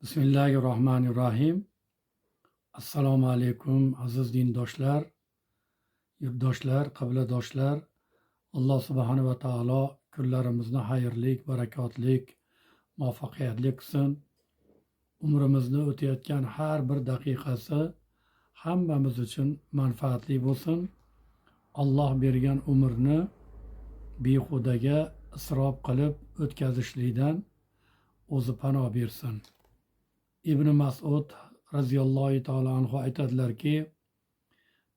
Bismillahirrohmanirrohim. Assalomu alaykum aziz dindoshlar, yurtdoshlar, qibladoshlar. Alloh subhanahu va taolo kunlarimizni xayrli, barakotli, muvaffaqiyatli qilsin. Umrimizni o'tayotgan har bir daqiqasi hammamiz uchun manfaatli bo'lsin. Alloh bergan umrni behudaga isrof qilib o'tkazishlikdan o'zi panoh bersin. Ibn Mas'ud raziyallohu taolo anhu aytadilarki,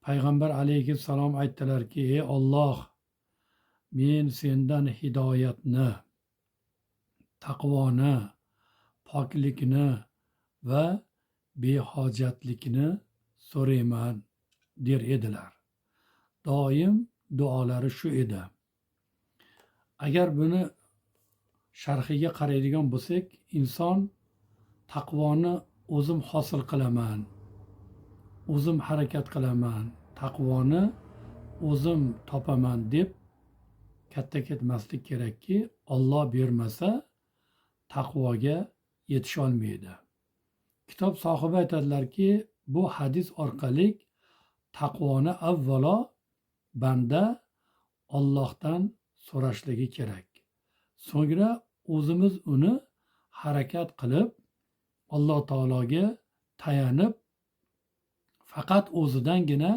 payg'ambar alayhissalom aytdilarki, ey Alloh, men sendan hidoyatni, taqvoni, poklikni va behojatlikni so'rayman der edilar. Doim duolari shu edi. Agar buni sharhiga qaraydigan bo'lsak, inson taqvoni o'zim hosil qilaman, o'zim harakat qilaman, taqvoni o'zim topaman deb katta ketmaslik kerakki, Alloh bermasa taqvoga yetisholmaydi. Kitob sohibi aytadilarki, bu hadis orqali taqvoni avvalo banda Allohdan so'rashligi kerak. So'ngra o'zimiz uni harakat qilib Alloh taologa tayanib faqat o'zidangina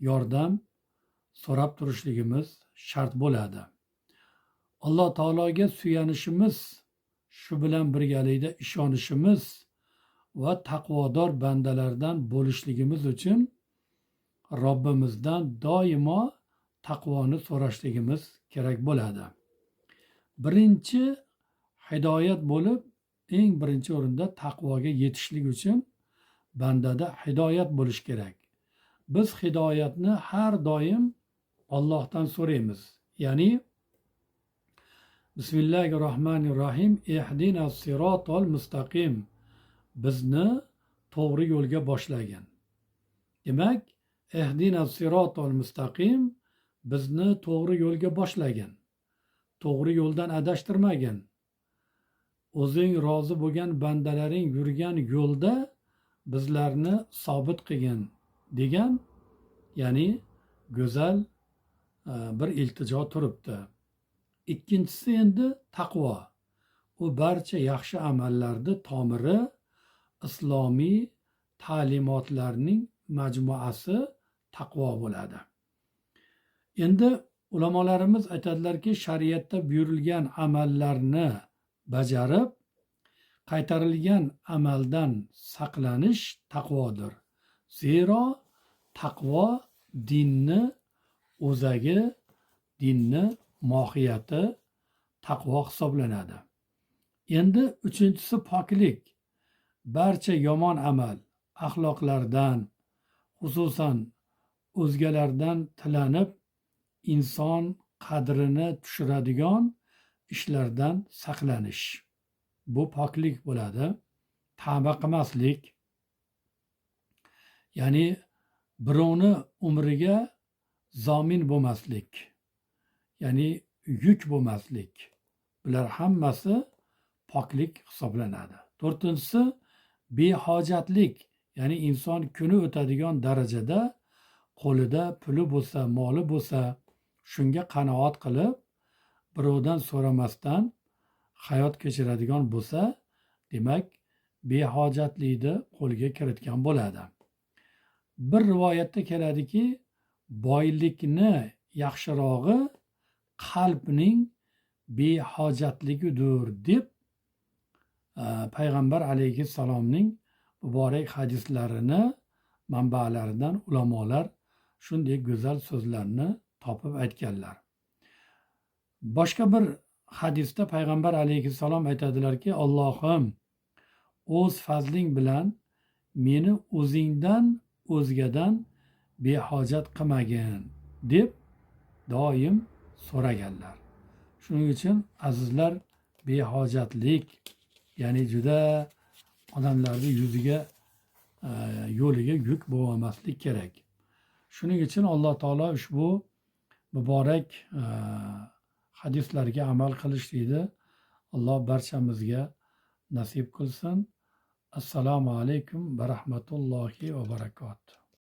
yordam so'rab turishligimiz shart bo'ladi. Alloh taologa suyanishimiz, shu bilan birgalikda ishonishimiz va taqvodor bandalardan bo'lishligimiz uchun Robbimizdan doimo taqvoni so'rashligimiz kerak bo'ladi. Birinchi hidoyat bo'lib, eng birinchi o'rinda taqvoga yetishlik uchun bandada hidoyat bo'lish kerak. Biz hidoyatni har doim Allohdan so'raymiz. Ya'ni Bismillahirrohmanirrohim, ihdinas sirotol mustaqim, bizni to'g'ri yo'lga boshlagin. Demak, ihdinas sirotol mustaqim, bizni to'g'ri yo'lga boshlagin. To'g'ri yo'ldan adashtirmagin. O'zing rozi bo'lgan bandalaring yurgan yo'lda bizlarni sobit qilgin degan, ya'ni go'zal bir iltijo turibdi. Ikkinchisi endi taqvo. U barcha yaxshi amallarni tomiri, islomiy ta'limotlarning majmuasi taqvo bo'ladi. Endi ulamolarimiz aytadilarki, shariatda buyurilgan amallarni bajarib, qaytarilgan amaldan saqlanish taqvodir. Zero taqvo dinni o'zagi, dinni mohiyati taqvo hisoblanadi. Endi uchinchisi poklik. Barcha yomon amal, axloqlardan, xususan o'zgalardan tilanib, inson qadrini tushiradigan ishlardan saqlanish. Bu poklik bo'ladi. Tavba qilmaslik. Ya'ni birovni umriga zomin bo'lmaslik. Ya'ni yuk bo'lmaslik. Bular hammasi poklik hisoblanadi. To'rtinchisi behojatlik. Ya'ni inson kuni o'tadigan darajada qo'lida puli bo'lsa, moli bo'lsa, shunga qanoat qilib, birovdan so'ramasdan hayot kechiradigan bo'lsa, demak behojatlikni qo'lga kiritgan bo'ladi. Bir rivoyatda keladiki, boylikni yaxshirog'i qalbning behojatligidir deb payg'ambar alayhissalomning muborak hadislarini manbalaridan ulamolar shunday go'zal so'zlarni topib aytganlar. Boshqa bir hadisda payg'ambar alayhissalom aytadilarki, Allohim, o'z fazling bilan meni o'zingdan o'zgadan behojat qilmagin deb doim so'raganlar. Shuning uchun azizlar, behojatlik, ya'ni juda odamlarning yuziga, yo'liga yuk bo'lmaslik kerak. Shuning uchun Alloh taolo ushbu muborak hadislarga amal qilishlikni Alloh barchamizga nasib qilsin. Assalomu alaykum va rahmatullohi va barakatuh.